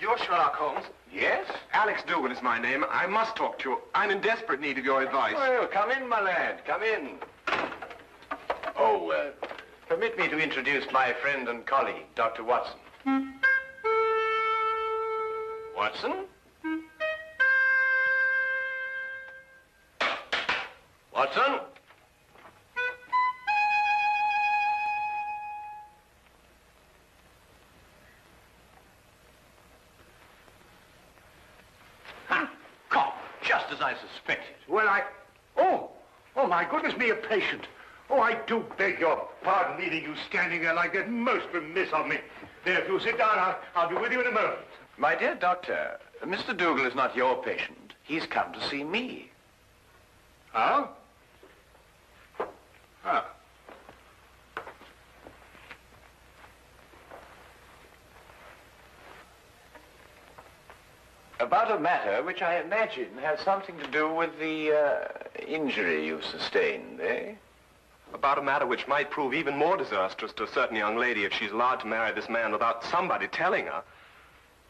You're Sherlock Holmes? Yes? Alex Dougal is my name. I must talk to you. I'm in desperate need of your advice. Well, come in, my lad. Come in. Oh, permit me to introduce my friend and colleague, Dr. Watson. Watson? Watson? Just as I suspected. Well, Oh, my goodness me, a patient. Oh, I do beg your pardon leaving you standing there like that. Most remiss of me. There, if you'll sit down, I'll be with you in a moment. My dear doctor, Mr. Dougal is not your patient. He's come to see me. Huh? Huh. About a matter which I imagine has something to do with the injury you sustained, eh? About a matter which might prove even more disastrous to a certain young lady if she's allowed to marry this man without somebody telling her.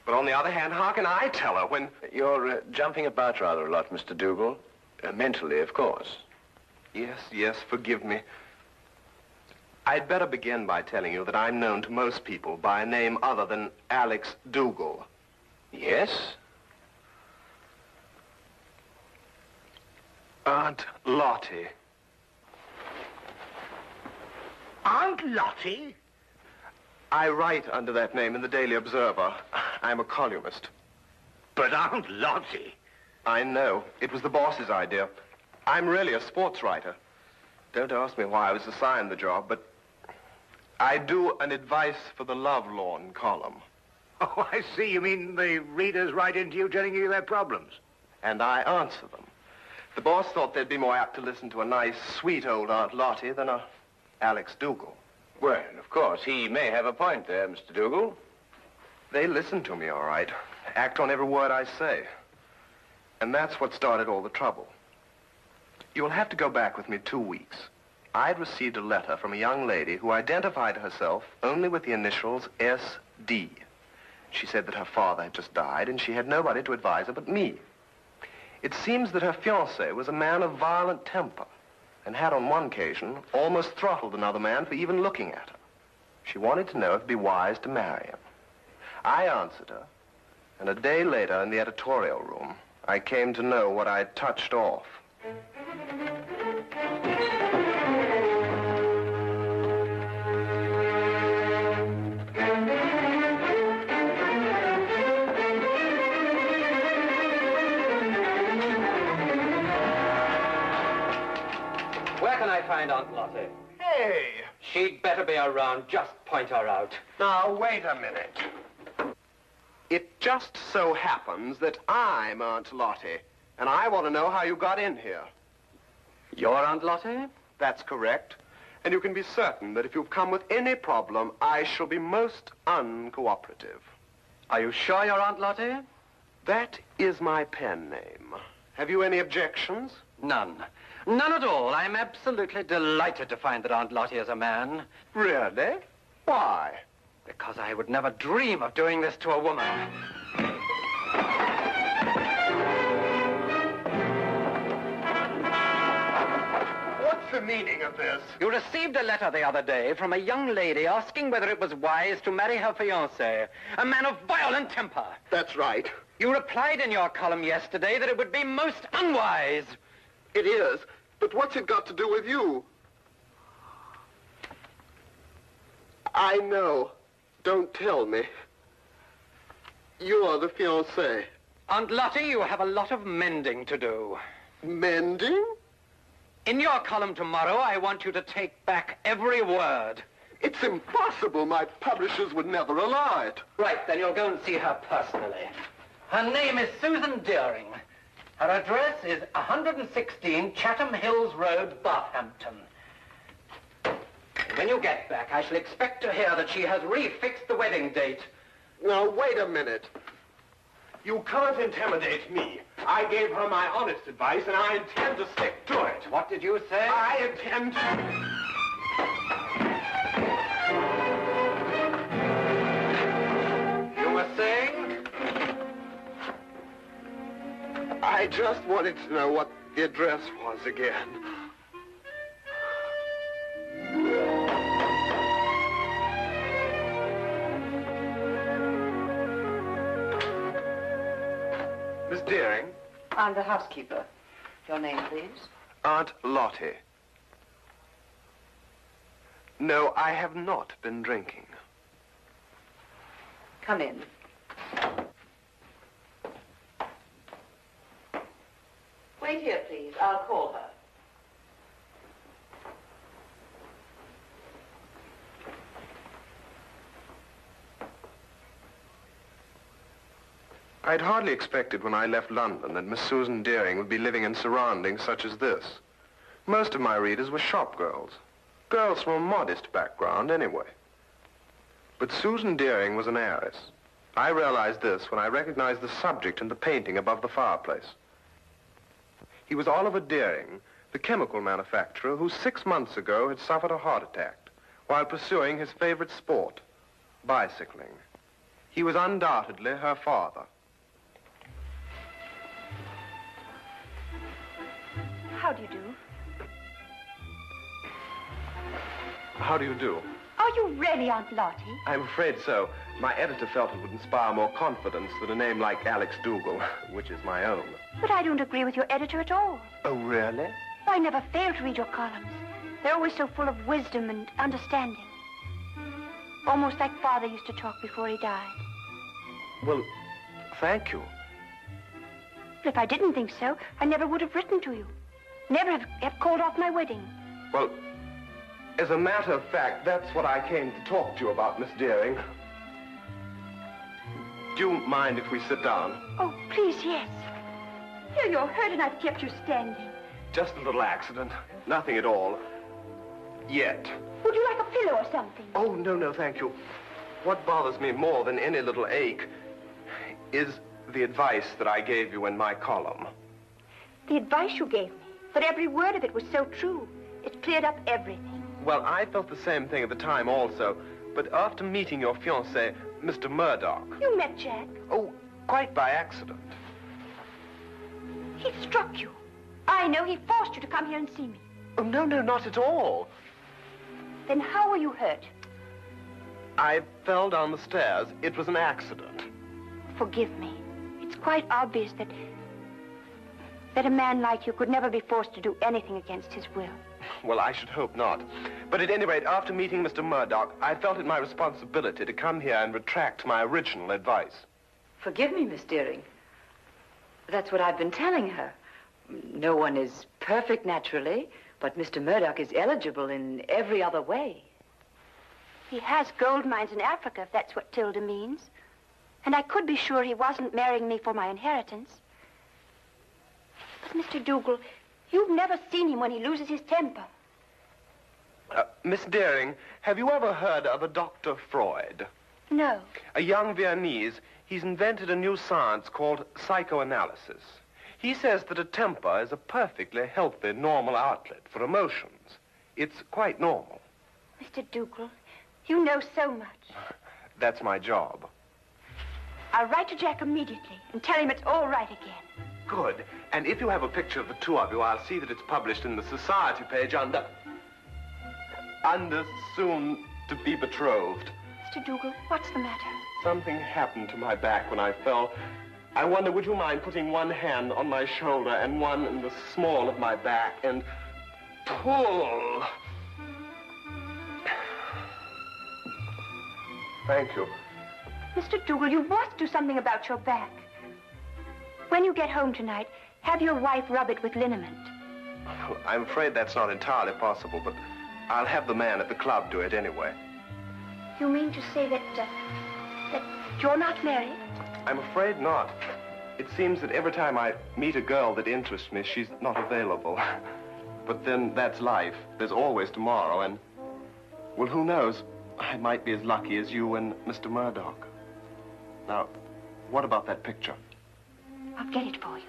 But on the other hand, how can I tell her when... You're jumping about rather a lot, Mr. Dougal. Mentally, of course. Yes, forgive me. I'd better begin by telling you that I'm known to most people by a name other than Alex Dougal. Yes? Aunt Lottie. Aunt Lottie? I write under that name in the Daily Observer. I'm a columnist. But Aunt Lottie? I know. It was the boss's idea. I'm really a sports writer. Don't ask me why I was assigned the job, but I do an advice for the lovelorn column. Oh, I see. You mean the readers write into you telling you their problems? And I answer them. The boss thought they'd be more apt to listen to a nice, sweet old Aunt Lottie than a Alex Dougal. Well, of course, he may have a point there, Mr. Dougal. They listen to me, all right. Act on every word I say. And that's what started all the trouble. You'll have to go back with me 2 weeks. I'd received a letter from a young lady who identified herself only with the initials S.D. She said that her father had just died and she had nobody to advise her but me. It seems that her fiancé was a man of violent temper and had on one occasion almost throttled another man for even looking at her. She wanted to know if it'd be wise to marry him. I answered her, and a day later in the editorial room, I came to know what I'd touched off. Where can I find Aunt Lottie? Hey! She'd better be around. Just point her out. Now, wait a minute. It just so happens that I'm Aunt Lottie, and I want to know how you got in here. You're Aunt Lottie? That's correct. And you can be certain that if you've come with any problem, I shall be most uncooperative. Are you sure you're Aunt Lottie? That is my pen name. Have you any objections? None. None at all. I'm absolutely delighted to find that Aunt Lottie is a man. Really? Why? Because I would never dream of doing this to a woman. What's the meaning of this? You received a letter the other day from a young lady asking whether it was wise to marry her fiancé, a man of violent temper. That's right. You replied in your column yesterday that it would be most unwise. It is. But what's it got to do with you? I know. Don't tell me. You're the fiancé. Aunt Lottie, you have a lot of mending to do. Mending? In your column tomorrow, I want you to take back every word. It's impossible. My publishers would never allow it. Right, then you'll go and see her personally. Her name is Susan Deering. Her address is 116 Chatham Hills Road, Barhampton. When you get back, I shall expect to hear that she has refixed the wedding date. Now, wait a minute. You can't intimidate me. I gave her my honest advice, and I intend to stick to it. What did you say? I intend to... You were saying? I just wanted to know what the address was again. Miss Deering? I'm the housekeeper. Your name, please? Aunt Lottie. No, I have not been drinking. Come in. Wait here, please. I'll call her. I'd hardly expected when I left London that Miss Susan Deering would be living in surroundings such as this. Most of my readers were shop girls. Girls from a modest background, anyway. But Susan Deering was an heiress. I realized this when I recognized the subject in the painting above the fireplace. He was Oliver Deering, the chemical manufacturer who 6 months ago had suffered a heart attack while pursuing his favorite sport, bicycling. He was undoubtedly her father. How do you do? How do you do? Are you really Aunt Lottie? I'm afraid so. My editor felt it would inspire more confidence than a name like Alex Dougal, which is my own. But I don't agree with your editor at all. Oh, really? I never fail to read your columns. They're always so full of wisdom and understanding. Almost like Father used to talk before he died. Well, thank you. But if I didn't think so, I never would have written to you. Never have called off my wedding. Well, as a matter of fact, that's what I came to talk to you about, Miss Deering. Do you mind if we sit down? Oh, please, yes. Here, you're hurt and I've kept you standing. Just a little accident. Nothing at all. Yet. Would you like a pillow or something? Oh, no, thank you. What bothers me more than any little ache is the advice that I gave you in my column. The advice you gave me, but every word of it was so true. It cleared up everything. Well, I felt the same thing at the time also, but after meeting your fiancé, Mr. Murdoch... You met Jack? Oh, quite by accident. He struck you. I know he forced you to come here and see me. Oh, no, not at all. Then how were you hurt? I fell down the stairs. It was an accident. Forgive me. It's quite obvious that a man like you could never be forced to do anything against his will. Well, I should hope not. But at any rate, after meeting Mr. Murdoch, I felt it my responsibility to come here and retract my original advice. Forgive me, Miss Deering. That's what I've been telling her. No one is perfect naturally, but Mr. Murdoch is eligible in every other way. He has gold mines in Africa, if that's what Tilda means. And I could be sure he wasn't marrying me for my inheritance. But, Mr. Dougal, you've never seen him when he loses his temper. Miss Deering, have you ever heard of a Dr. Freud? No. A young Viennese. He's invented a new science called psychoanalysis. He says that a temper is a perfectly healthy, normal outlet for emotions. It's quite normal. Mr. Dougal, you know so much. That's my job. I'll write to Jack immediately and tell him it's all right again. Good. And if you have a picture of the two of you, I'll see that it's published in the society page under soon to be betrothed. Mr. Dougal, what's the matter? Something happened to my back when I fell. I wonder, would you mind putting one hand on my shoulder and one in the small of my back and pull? Thank you. Mr. Dougal, you must do something about your back. When you get home tonight, have your wife rub it with liniment. I'm afraid that's not entirely possible, but I'll have the man at the club do it anyway. You mean to say that you're not married? I'm afraid not. It seems that every time I meet a girl that interests me, she's not available. But then that's life. There's always tomorrow, and, well, who knows? I might be as lucky as you and Mr. Murdoch. Now, what about that picture? I'll get it for you.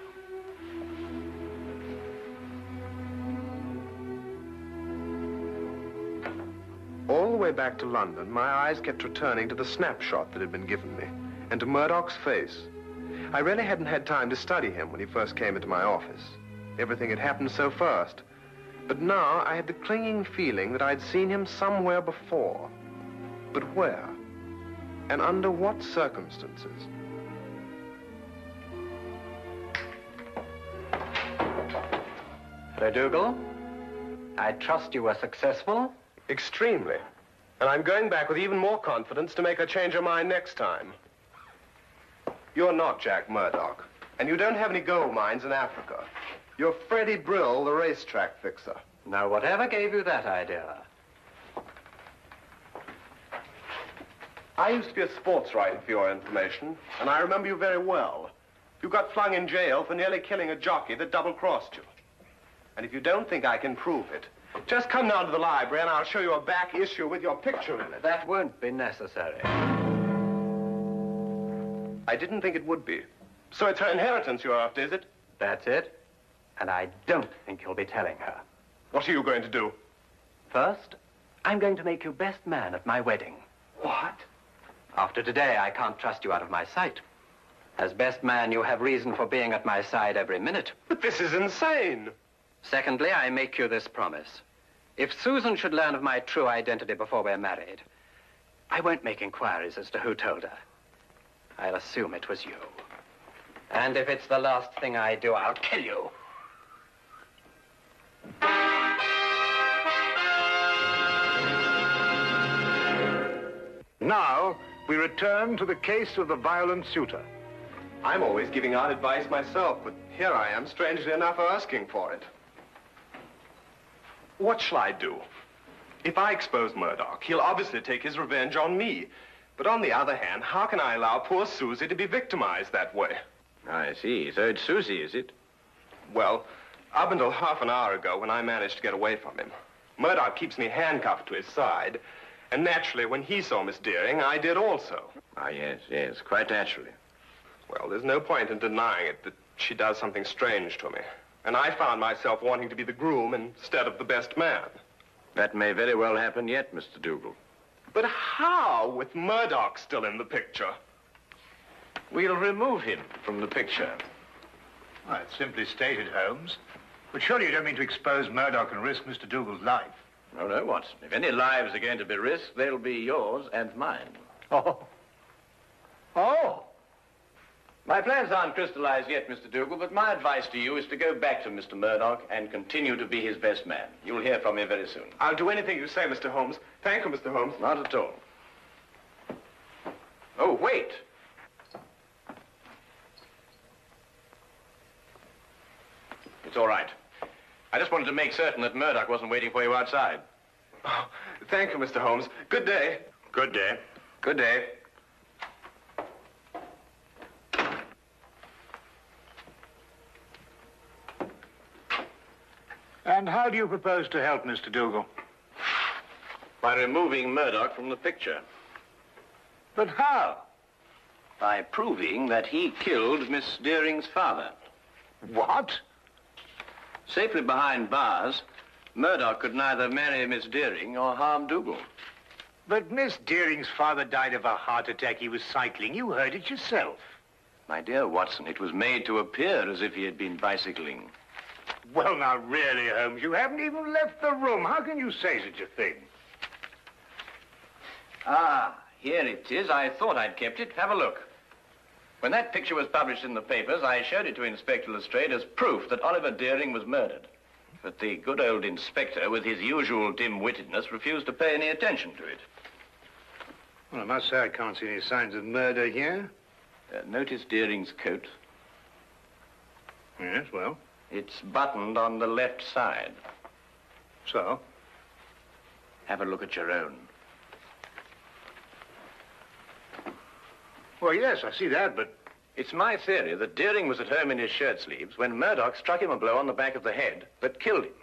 All the way back to London, my eyes kept returning to the snapshot that had been given me, and to Murdoch's face. I really hadn't had time to study him when he first came into my office. Everything had happened so fast. But now I had the clinging feeling that I'd seen him somewhere before. But where? And under what circumstances? Hello, Dougal. I trust you were successful. Extremely. And I'm going back with even more confidence to make her change her mind next time. You're not Jack Murdoch, and you don't have any gold mines in Africa. You're Freddie Brill, the racetrack fixer. Now, whatever gave you that idea? I used to be a sports writer, for your information, and I remember you very well. You got flung in jail for nearly killing a jockey that double-crossed you. And if you don't think I can prove it, just come down to the library and I'll show you a back issue with your picture in it. That won't be necessary. I didn't think it would be. So it's her inheritance you're after, is it? That's it. And I don't think you'll be telling her. What are you going to do? First, I'm going to make you best man at my wedding. What? After today, I can't trust you out of my sight. As best man, you have reason for being at my side every minute. But this is insane. Secondly, I make you this promise. If Susan should learn of my true identity before we're married, I won't make inquiries as to who told her. I'll assume it was you. And if it's the last thing I do, I'll kill you. Now, we return to the case of the violent suitor. I'm always giving out advice myself, but here I am, strangely enough, asking for it. What shall I do? If I expose Murdoch, he'll obviously take his revenge on me. But on the other hand, how can I allow poor Susie to be victimized that way? I see. So it's Susie, is it? Well, up until half an hour ago when I managed to get away from him. Murdoch keeps me handcuffed to his side. And naturally, when he saw Miss Deering, I did also. Ah, yes, quite naturally. Well, there's no point in denying it that she does something strange to me. And I found myself wanting to be the groom instead of the best man. That may very well happen yet, Mr. Dougal. But how, with Murdoch still in the picture? We'll remove him from the picture. Well, it's simply stated, Holmes. But surely you don't mean to expose Murdoch and risk Mr. Dougal's life. No, Watson. If any lives are going to be risked, they'll be yours and mine. Oh. My plans aren't crystallized yet, Mr. Dougal, but my advice to you is to go back to Mr. Murdoch and continue to be his best man. You'll hear from me very soon. I'll do anything you say, Mr. Holmes. Thank you, Mr. Holmes. Not at all. Oh, wait. It's all right. I just wanted to make certain that Murdoch wasn't waiting for you outside. Oh, thank you, Mr. Holmes. Good day. Good day. Good day. And how do you propose to help Mr. Dougal? By removing Murdoch from the picture. But how? By proving that he killed Miss Deering's father. What? Safely behind bars, Murdoch could neither marry Miss Deering or harm Dougal. But Miss Deering's father died of a heart attack. He was cycling. You heard it yourself. My dear Watson, it was made to appear as if he had been bicycling. Well, now, really, Holmes, you haven't even left the room. How can you say such a thing? Ah, here it is. I thought I'd kept it. Have a look. When that picture was published in the papers, I showed it to Inspector Lestrade as proof that Oliver Deering was murdered. But the good old inspector, with his usual dim-wittedness, refused to pay any attention to it. Well, I must say I can't see any signs of murder here. Notice Deering's coat. Yes, well. It's buttoned on the left side. So? Have a look at your own. Well, yes, I see that, but... It's my theory that Deering was at home in his shirt sleeves when Murdoch struck him a blow on the back of the head that killed him.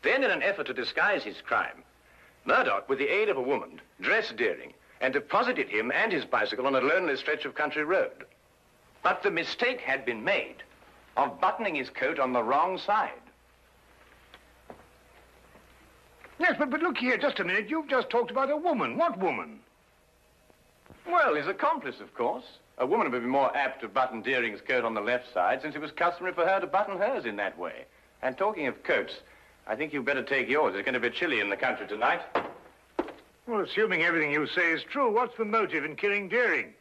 Then, in an effort to disguise his crime, Murdoch, with the aid of a woman, dressed Deering and deposited him and his bicycle on a lonely stretch of country road. But the mistake had been made of buttoning his coat on the wrong side. Yes, but look here, just a minute. You've just talked about a woman. What woman? Well, his accomplice, of course. A woman would be more apt to button Deering's coat on the left side, since it was customary for her to button hers in that way. And talking of coats, I think you'd better take yours. It's going to be chilly in the country tonight. Well, assuming everything you say is true, what's the motive in killing Deering?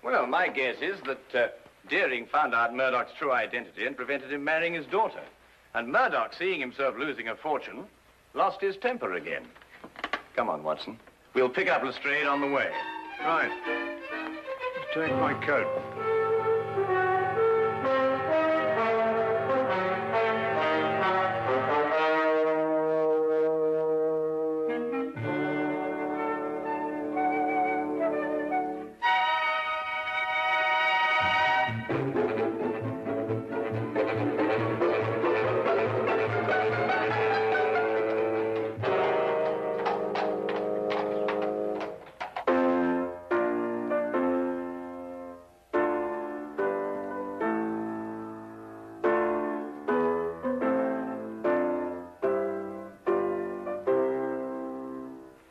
Well, my guess is that Deering found out Murdoch's true identity and prevented him marrying his daughter. And Murdoch, seeing himself losing a fortune, lost his temper again. Come on, Watson. We'll pick up Lestrade on the way. Right. Let's take my coat.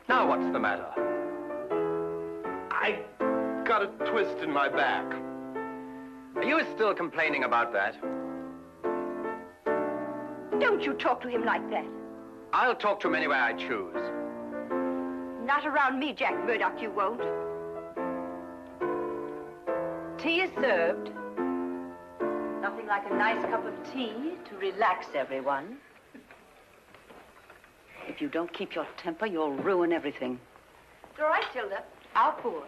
Now, what's the matter? I got a twist in my back. Are you still complaining about that? Don't you talk to him like that. I'll talk to him any way I choose. Not around me, Jack Murdoch, you won't. Tea is served. Nothing like a nice cup of tea to relax everyone. If you don't keep your temper, you'll ruin everything. It's all right, Tilda. I'll pour.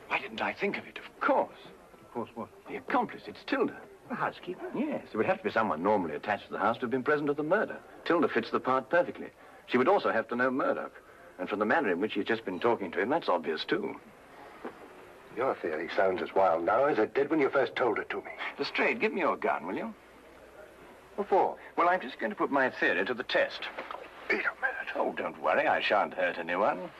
Why didn't I think of it? Of course. Of course, what? The accomplice, it's Tilda. The housekeeper? Yes, it would have to be someone normally attached to the house to have been present at the murder. Tilda fits the part perfectly. She would also have to know Murdoch. And from the manner in which she's just been talking to him, that's obvious, too. Your theory sounds as wild now as it did when you first told it to me. Lestrade, give me your gun, will you? What for? Well, I'm just going to put my theory to the test. Wait a minute. Oh, don't worry, I shan't hurt anyone.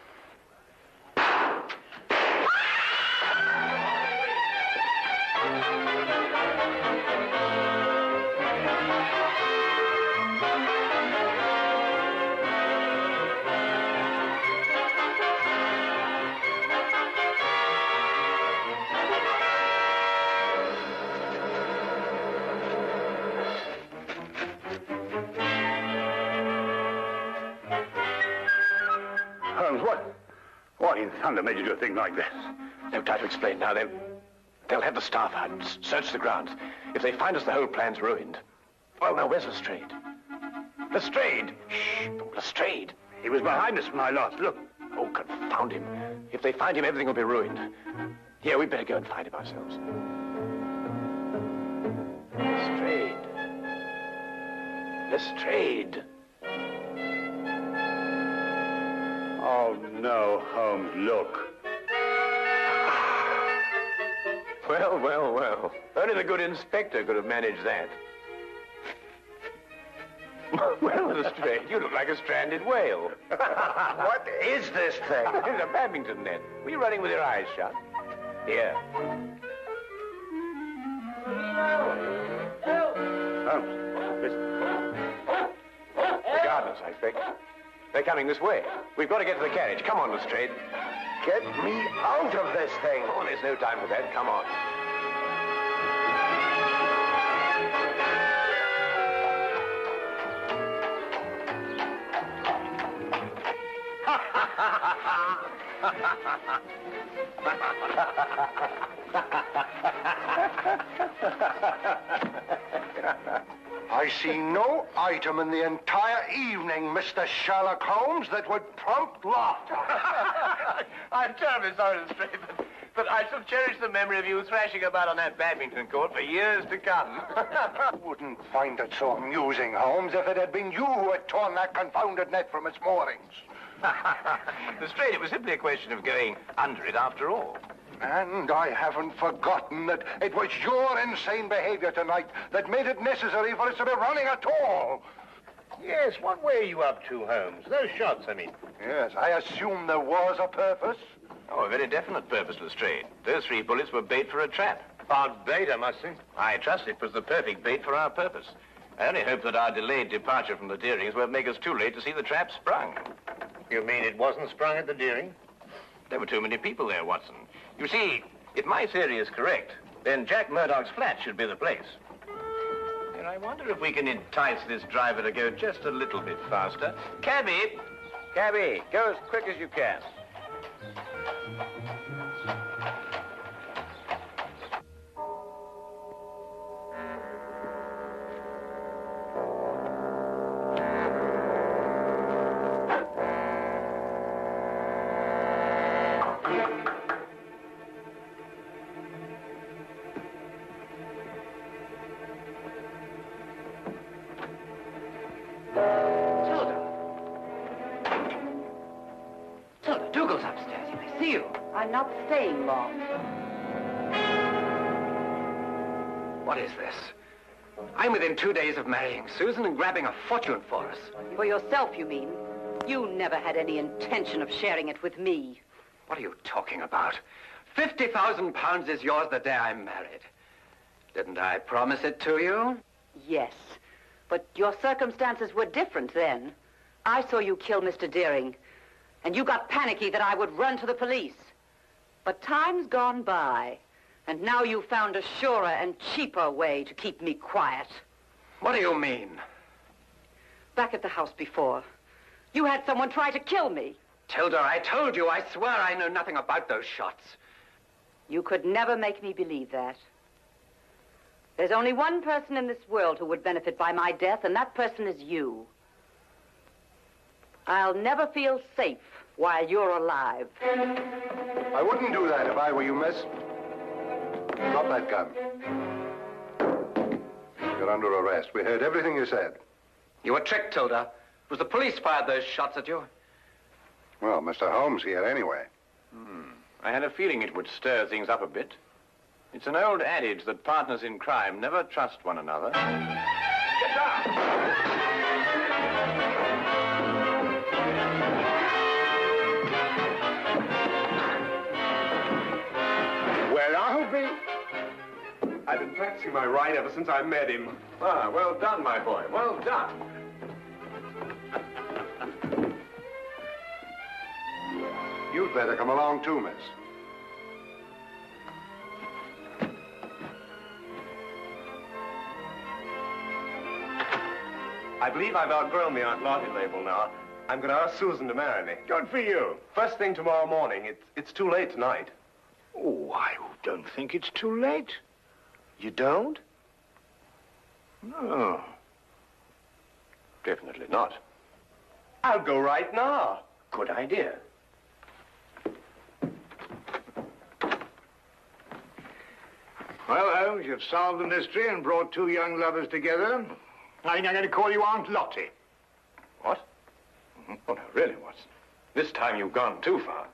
Holmes, what in thunder made you do a thing like this? No time to explain now. They'll have the staff out and search the grounds. If they find us, the whole plan's ruined. Well, now, where's Lestrade? Lestrade! Shh! Lestrade! He was behind us when I last looked. Oh, confound him. If they find him, everything will be ruined. Here, we'd better go and find him ourselves. Lestrade. Lestrade. Oh, no, Holmes, look. Well, well, well. Only the good inspector could have managed that. Well, Lestrade, you look like a stranded whale. What is this thing? It's a badminton net. Were you running with your eyes shut? Here. Holmes, listen. The gardeners, I expect. They're coming this way. We've got to get to the carriage. Come on, Lestrade. Get me out of this thing. Oh, there's no time for that. Come on. I see no item in the entire evening, Mr. Sherlock Holmes, that would prompt laughter. I'm terribly sorry, Lestrade, but I shall cherish the memory of you thrashing about on that badminton court for years to come. I wouldn't find it so amusing, Holmes, if it had been you who had torn that confounded net from its moorings. Lestrade, it was simply a question of going under it after all. And I haven't forgotten that it was your insane behavior tonight that made it necessary for us to be running at all. Yes, what were you up to, Holmes? Those shots, I mean. Yes, I assume there was a purpose. Oh, a very definite purpose, Lestrade. Those 3 bullets were bait for a trap. Odd bait, I must say. I trust it was the perfect bait for our purpose. I only hope that our delayed departure from the Deerings won't make us too late to see the trap sprung. You mean it wasn't sprung at the Deering? There were too many people there, Watson. You see, if my theory is correct, then Jack Murdoch's flat should be the place. And I wonder if we can entice this driver to go just a little bit faster. Cabby! Cabby, go as quick as you can. Dougal's upstairs. He may see you. I'm not staying long. What is this? I'm within 2 days of marrying Susan and grabbing a fortune for us. For yourself, you mean? You never had any intention of sharing it with me. What are you talking about? £50,000 is yours the day I'm married. Didn't I promise it to you? Yes, but your circumstances were different then. I saw you kill Mr. Deering, and you got panicky that I would run to the police. But time's gone by, and now you've found a surer and cheaper way to keep me quiet. What do you mean? Back at the house before, you had someone try to kill me. Tilda, I told you, I swear I know nothing about those shots. You could never make me believe that. There's only one person in this world who would benefit by my death, and that person is you. I'll never feel safe while you're alive. I wouldn't do that if I were you, miss. Drop that gun. You're under arrest. We heard everything you said. You were tricked, Tilda. It was the police fired those shots at you. Well, Mr. Holmes here anyway. I had a feeling it would stir things up a bit. It's an old adage that partners in crime never trust one another. Get down! Well, I'll be... I've been practicing my ride ever since I met him. Ah, well done, my boy. Well done. You'd better come along too, miss. I believe I've outgrown the Aunt Lottie label now. I'm going to ask Susan to marry me. Good for you. First thing tomorrow morning. It's too late tonight. Oh, I don't think it's too late. You don't? No. Definitely not. I'll go right now. Good idea. Well, Holmes, you've solved the mystery and brought two young lovers together. I think I'm going to call you Aunt Lottie. What? Oh, no, really, Watson. This time you've gone too far.